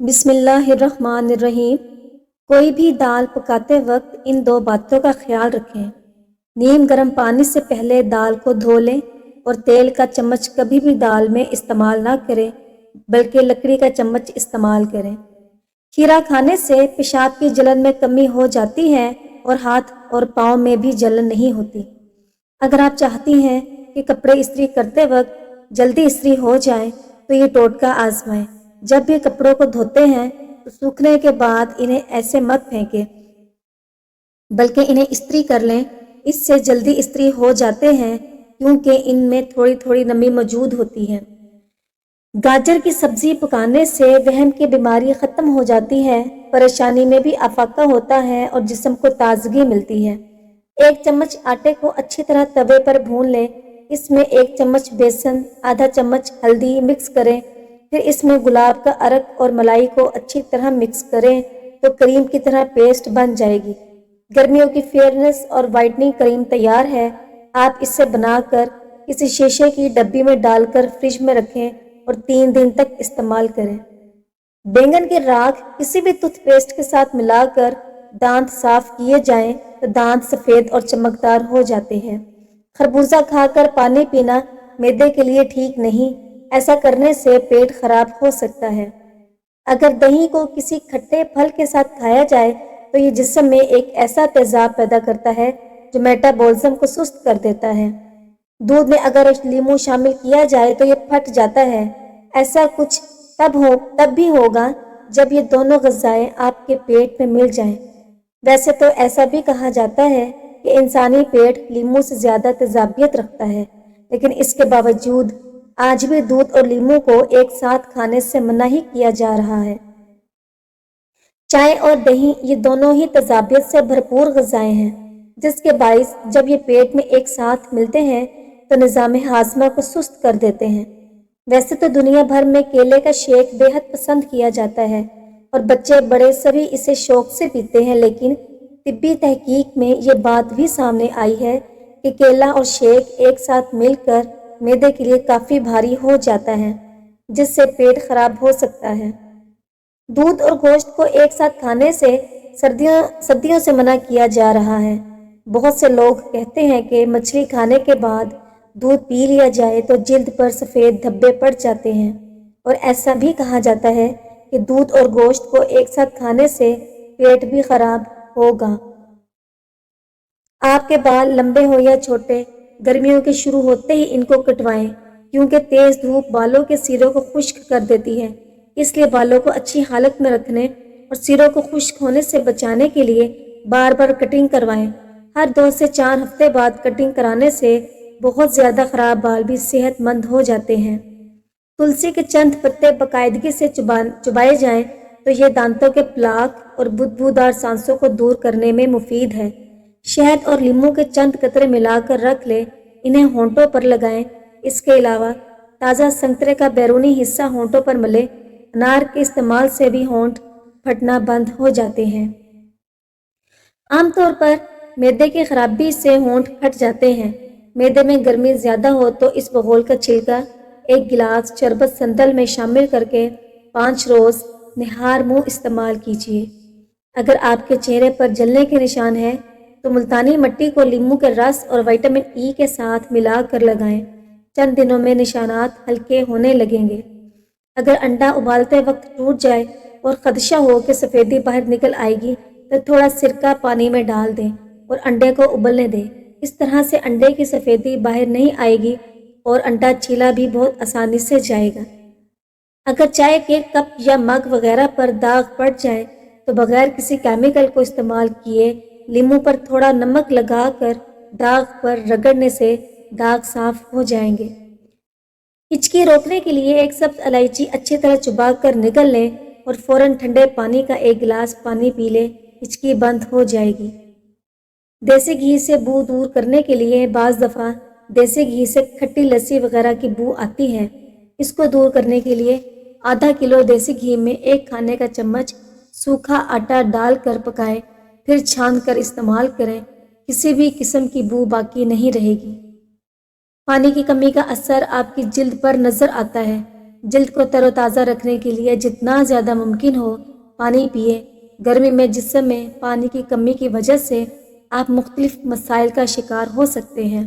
بسم اللہ الرحمن الرحیم۔ کوئی بھی دال پکاتے وقت ان دو باتوں کا خیال رکھیں۔ نیم گرم پانی سے پہلے دال کو دھو لیں اور تیل کا چمچ کبھی بھی دال میں استعمال نہ کریں بلکہ لکڑی کا چمچ استعمال کریں۔ کھیرا کھانے سے پیشاب کی جلن میں کمی ہو جاتی ہے اور ہاتھ اور پاؤں میں بھی جلن نہیں ہوتی۔ اگر آپ چاہتی ہیں کہ کپڑے استری کرتے وقت جلدی استری ہو جائیں تو یہ ٹوٹکا آزمائیں۔ جب بھی کپڑوں کو دھوتے ہیں تو سوکھنے کے بعد انہیں ایسے مت پھینکیں بلکہ انہیں استری کر لیں۔ اس سے جلدی استری ہو جاتے ہیں کیونکہ ان میں تھوڑی تھوڑی نمی موجود ہوتی ہے۔ گاجر کی سبزی پکانے سے وہم کی بیماری ختم ہو جاتی ہے، پریشانی میں بھی افاقہ ہوتا ہے اور جسم کو تازگی ملتی ہے۔ 1 چمچ آٹے کو اچھی طرح توے پر بھون لیں۔ اس میں 1 چمچ بیسن، آدھا چمچ ہلدی مکس کریں، پھر اس میں گلاب کا ارک اور ملائی کو اچھی طرح مکس کریں تو کریم کی طرح پیسٹ بن جائے گی۔ گرمیوں کی فیئرنس اور وائٹننگ کریم تیار ہے۔ آپ اسے بنا کر کسی شیشے کی ڈبی میں ڈال کر فریج میں رکھیں اور 3 دن تک استعمال کریں۔ بینگن کی راکھ کسی بھی ٹوتھ پیسٹ کے ساتھ ملا کر دانت صاف کیے جائیں تو دانت سفید اور چمکدار ہو جاتے ہیں۔ خربوزہ کھا کر پانی پینا معدے کے لیے ٹھیک نہیں، ایسا کرنے سے پیٹ خراب ہو سکتا ہے۔ اگر دہی کو کسی کھٹے پھل کے ساتھ کھایا جائے تو یہ جسم میں ایک ایسا تیزاب پیدا کرتا ہے جو میٹابولزم کو سست کر دیتا ہے۔ دودھ میں اگر لیموں شامل کیا جائے تو یہ پھٹ جاتا ہے۔ ایسا کچھ تب بھی ہوگا جب یہ دونوں غذائیں آپ کے پیٹ میں مل جائیں۔ ویسے تو ایسا بھی کہا جاتا ہے کہ انسانی پیٹ لیموں سے زیادہ تیزابیت رکھتا ہے، لیکن اس کے باوجود آج بھی دودھ اور لیموں کو ایک ساتھ کھانے سے منع ہی کیا جا رہا ہے۔ چائے اور دہی یہ دونوں ہی تیزابیت سے بھرپور غذائیں ہیں، جس کے باعث جب یہ پیٹ میں ایک ساتھ ملتے ہیں تو نظام ہاضمہ کو سست کر دیتے ہیں۔ ویسے تو دنیا بھر میں کیلے کا شیک بے حد پسند کیا جاتا ہے اور بچے بڑے سبھی اسے شوق سے پیتے ہیں، لیکن طبی تحقیق میں یہ بات بھی سامنے آئی ہے کہ کیلا اور شیک ایک ساتھ مل کر معدے کے لیے کافی بھاری ہو جاتا ہے، جس سے پیٹ خراب ہو سکتا ہے۔ دودھ اور گوشت کو ایک ساتھ کھانے سے صدیوں سے منع کیا جا رہا ہے۔ بہت سے لوگ کہتے ہیں کہ مچھلی کھانے کے بعد دودھ پی لیا جائے تو جلد پر سفید دھبے پڑ جاتے ہیں، اور ایسا بھی کہا جاتا ہے کہ دودھ اور گوشت کو ایک ساتھ کھانے سے پیٹ بھی خراب ہوگا۔ آپ کے بال لمبے ہو یا چھوٹے، گرمیوں کے شروع ہوتے ہی ان کو کٹوائیں کیونکہ تیز دھوپ بالوں کے سروں کو خشک کر دیتی ہے۔ اس لیے بالوں کو اچھی حالت میں رکھنے اور سروں کو خشک ہونے سے بچانے کے لیے بار بار کٹنگ کروائیں۔ ہر 2 سے 4 ہفتے بعد کٹنگ کرانے سے بہت زیادہ خراب بال بھی صحت مند ہو جاتے ہیں۔ تلسی کے چند پتے باقاعدگی سے چبائے جائیں تو یہ دانتوں کے پلاک اور بدبودار سانسوں کو دور کرنے میں مفید ہے۔ شہد اور لیموں کے چند قطرے ملا کر رکھ لیں، انہیں ہونٹوں پر لگائیں۔ اس کے علاوہ تازہ سنترے کا بیرونی حصہ ہونٹوں پر ملیں۔ انار کے استعمال سے بھی ہونٹ پھٹنا بند ہو جاتے ہیں۔ عام طور پر معدے کی خرابی سے ہونٹ پھٹ جاتے ہیں۔ معدے میں گرمی زیادہ ہو تو اس بغول کا چھلکا 1 گلاس شربت سندل میں شامل کر کے 5 روز نہار منہ استعمال کیجیے۔ اگر آپ کے چہرے پر جلنے کے نشان ہیں تو ملتانی مٹی کو لیموں کے رس اور وٹامن ای کے ساتھ ملا کر لگائیں۔ چند دنوں میں نشانات ہلکے ہونے لگیں گے۔ اگر انڈا ابالتے وقت ٹوٹ جائے اور خدشہ ہو کہ سفیدی باہر نکل آئے گی تو تھوڑا سرکہ پانی میں ڈال دیں اور انڈے کو ابلنے دیں۔ اس طرح سے انڈے کی سفیدی باہر نہیں آئے گی اور انڈا چھیلا بھی بہت آسانی سے جائے گا۔ اگر چائے کے کپ یا مگ وغیرہ پر داغ پڑ جائے تو بغیر کسی کیمیکل کو استعمال کیے لیموں پر تھوڑا نمک لگا کر داغ پر رگڑنے سے داغ صاف ہو جائیں گے۔ ہچکی روکنے کے لیے 1 سبز الائچی اچھی طرح چبا کر نگل لیں اور فوراً ٹھنڈے پانی کا 1 گلاس پانی پی لیں، ہچکی بند ہو جائے گی۔ دیسی گھی سے بو دور کرنے کے لیے بعض دفعہ دیسی گھی سے کھٹی لسی وغیرہ کی بو آتی ہے۔ اس کو دور کرنے کے لیے آدھا کلو دیسی گھی میں 1 کھانے کا چمچ سوکھا آٹا ڈال کر پکائیں، پھر چھان کر استعمال کریں۔ کسی بھی قسم کی بو باقی نہیں رہے گی۔ پانی کی کمی کا اثر آپ کی جلد پر نظر آتا ہے۔ جلد کو تر و تازہ رکھنے کے لیے جتنا زیادہ ممکن ہو پانی پیے۔ گرمی میں جسم میں پانی کی کمی کی وجہ سے آپ مختلف مسائل کا شکار ہو سکتے ہیں۔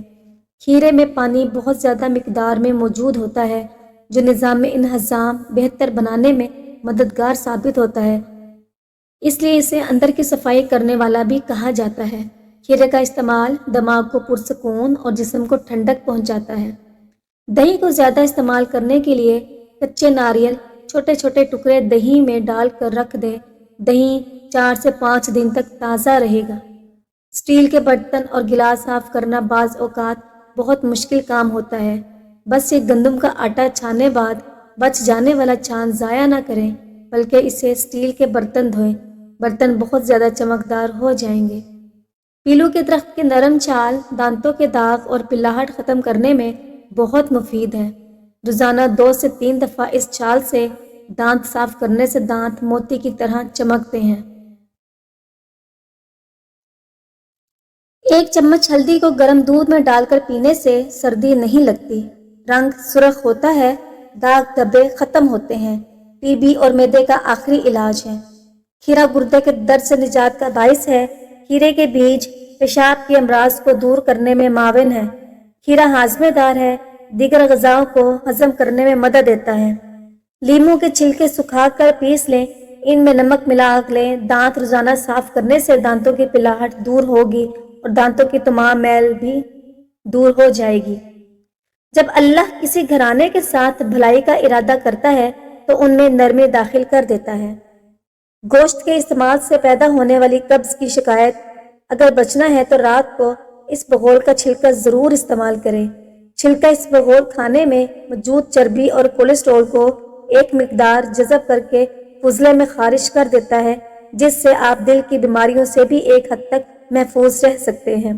کھیرے میں پانی بہت زیادہ مقدار میں موجود ہوتا ہے جو نظام انہضام بہتر بنانے میں مددگار ثابت ہوتا ہے، اس لیے اسے اندر کی صفائی کرنے والا بھی کہا جاتا ہے۔ کھیرے کا استعمال دماغ کو پرسکون اور جسم کو ٹھنڈک پہنچاتا ہے۔ دہی کو زیادہ استعمال کرنے کے لیے کچے ناریل چھوٹے چھوٹے ٹکڑے دہی میں ڈال کر رکھ دیں۔ دہی 4 سے 5 دن تک تازہ رہے گا۔ اسٹیل کے برتن اور گلاس صاف کرنا بعض اوقات بہت مشکل کام ہوتا ہے۔ بس یہ گندم کا آٹا چھاننے بعد بچ جانے والا چھان ضائع نہ کریں، بلکہ اسے اسٹیل کے برتن دھوئیں۔ برتن بہت زیادہ چمکدار ہو جائیں گے۔ پیلو کے درخت کی نرم چھال دانتوں کے داغ اور پلاہٹ ختم کرنے میں بہت مفید ہے۔ روزانہ 2 سے 3 دفعہ اس چھال سے دانت صاف کرنے سے دانت موتی کی طرح چمکتے ہیں۔ 1 چمچ ہلدی کو گرم دودھ میں ڈال کر پینے سے سردی نہیں لگتی، رنگ سرخ ہوتا ہے، داغ دھبے ختم ہوتے ہیں۔ ٹی بی اور معدے کا آخری علاج ہے۔ کھیرا گردے کے درد سے نجات کا باعث ہے۔ کھیرے کے بیج پیشاب کے امراض کو دور کرنے میں معاون ہے۔ کھیرا ہاضمے دار ہے، دیگر غذاؤں کو ہضم کرنے میں مدد دیتا ہے۔ لیموں کے چھلکے سکھا کر پیس لیں، ان میں نمک ملا لیں۔ دانت روزانہ صاف کرنے سے دانتوں کی پلاہٹ دور ہوگی اور دانتوں کی تمام میل بھی دور ہو جائے گی۔ جب اللہ کسی گھرانے کے ساتھ بھلائی کا ارادہ کرتا ہے تو ان میں نرمی داخل کر دیتا ہے۔ گوشت کے استعمال سے پیدا ہونے والی قبض کی شکایت اگر بچنا ہے تو رات کو اس بغول کا چھلکا ضرور استعمال کریں۔ چھلکا اس بغول کھانے میں موجود چربی اور کولیسٹرول کو ایک مقدار جذب کر کے فضلے میں خارج کر دیتا ہے، جس سے آپ دل کی بیماریوں سے بھی ایک حد تک محفوظ رہ سکتے ہیں۔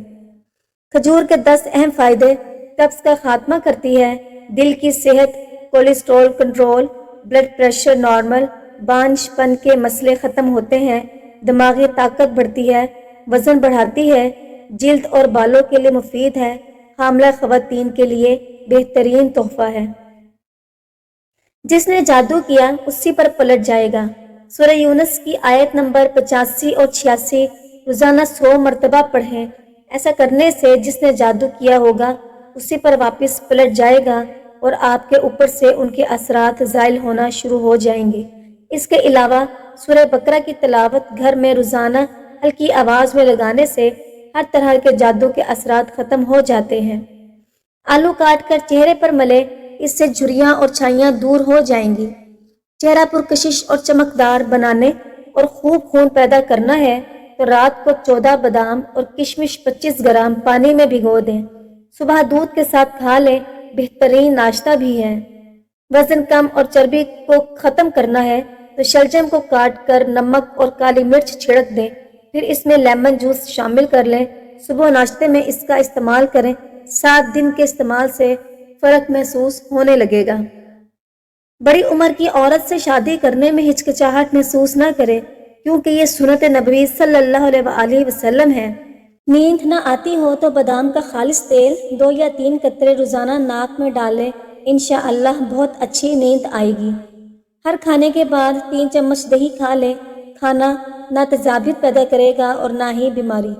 کھجور کے 10 اہم فائدے: قبض کا خاتمہ کرتی ہے، دل کی صحت، cholesterol control, blood pressure normal, بانجھ پن کے مسئلے ختم ہوتے ہیں، دماغی طاقت بڑھتی ہے، وزن بڑھاتی ہے، جلد اور بالوں کے لیے مفید ہے، حاملہ خواتین کے لیے بہترین تحفہ ہے۔ جس نے جادو کیا اسی پر پلٹ جائے گا۔ سورہ یونس کی آیت نمبر 85 اور 86 روزانہ 100 مرتبہ پڑھیں۔ ایسا کرنے سے جس نے جادو کیا ہوگا اسی پر واپس پلٹ جائے گا اور آپ کے اوپر سے ان کے اثرات زائل ہونا شروع ہو جائیں گے۔ اس کے علاوہ سورہ بقرہ کی تلاوت گھر میں روزانہ ہلکی آواز میں لگانے سے ہر طرح کے جادو کے اثرات ختم ہو جاتے ہیں۔ آلو کاٹ کر چہرے پر ملے، اس سے جھریاں اور چھائیاں دور ہو جائیں گی۔ چہرہ پرکشش اور چمکدار بنانے اور خوب خون پیدا کرنا ہے تو رات کو 14 بادام اور کشمش 25 گرام پانی میں بھگو دیں، صبح دودھ کے ساتھ کھا لیں، بہترین ناشتہ بھی ہے۔ وزن کم اور چربی کو ختم کرنا ہے تو شلجم کو کاٹ کر نمک اور کالی مرچ چھڑک دیں، پھر اس میں لیمن جوس شامل کر لیں، صبح ناشتے میں اس کا استعمال کریں۔ 7 دن کے استعمال سے فرق محسوس ہونے لگے گا۔ بڑی عمر کی عورت سے شادی کرنے میں ہچکچاہٹ محسوس نہ کرے، کیونکہ یہ سنت نبوی صلی اللہ علیہ وآلہ وسلم ہے۔ نیند نہ آتی ہو تو بادام کا خالص تیل 2 یا 3 قطرے روزانہ ناک میں ڈالیں، انشاءاللہ بہت اچھی نیند آئے گی۔ ہر کھانے کے بعد 3 چمچ دہی کھا لیں۔ کھانا نہ تذابیت پیدا کرے گا اور نہ ہی بیماری۔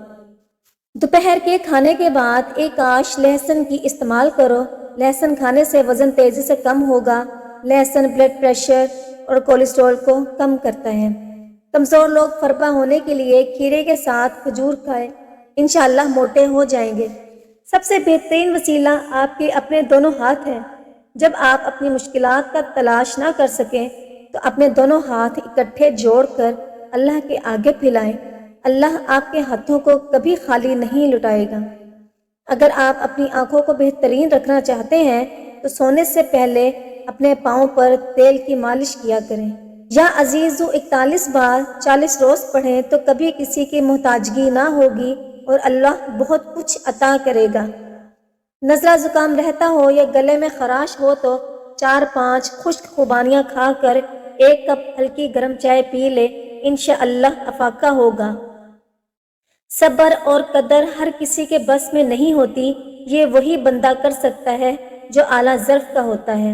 دوپہر کے کھانے کے بعد 1 آش لہسن کی استعمال کرو۔ لہسن کھانے سے وزن تیزی سے کم ہوگا۔ لہسن بلڈ پریشر اور کولیسٹرول کو کم کرتا ہے۔ کمزور لوگ فربہ ہونے کے لیے کھیرے کے ساتھ کھجور کھائیں، انشاءاللہ موٹے ہو جائیں گے۔ سب سے بہترین وسیلہ آپ کے اپنے دونوں ہاتھ ہیں۔ جب آپ اپنی مشکلات کا تلاش نہ کر سکیں تو اپنے دونوں ہاتھ اکٹھے جوڑ کر اللہ کے آگے پھیلائیں، اللہ آپ کے ہاتھوں کو کبھی خالی نہیں لوٹائے گا۔ اگر آپ اپنی آنکھوں کو بہترین رکھنا چاہتے ہیں تو سونے سے پہلے اپنے پاؤں پر تیل کی مالش کیا کریں۔ یا عزیزو 41 بار 40 روز پڑھیں تو کبھی کسی کی محتاجگی نہ ہوگی اور اللہ بہت کچھ عطا کرے گا۔ نزلہ زکام رہتا ہو یا گلے میں خراش ہو تو 4-5 خشک خوبانیاں کھا کر 1 کپ ہلکی گرم چائے پی لے، انشاءاللہ افاقہ ہوگا۔ صبر اور قدر ہر کسی کے بس میں نہیں ہوتی، یہ وہی بندہ کر سکتا ہے جو اعلیٰ ظرف کا ہوتا ہے۔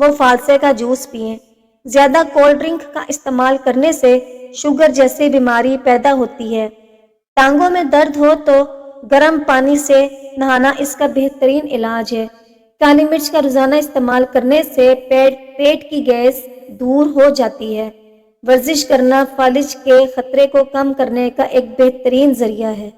وہ فالسے کا جوس پئیں۔ زیادہ کولڈ ڈرنک کا استعمال کرنے سے شوگر جیسی بیماری پیدا ہوتی ہے۔ ٹانگوں میں درد ہو تو گرم پانی سے نہانا اس کا بہترین علاج ہے۔ کالی مرچ کا روزانہ استعمال کرنے سے پیٹ کی گیس دور ہو جاتی ہے۔ ورزش کرنا فالج کے خطرے کو کم کرنے کا ایک بہترین ذریعہ ہے۔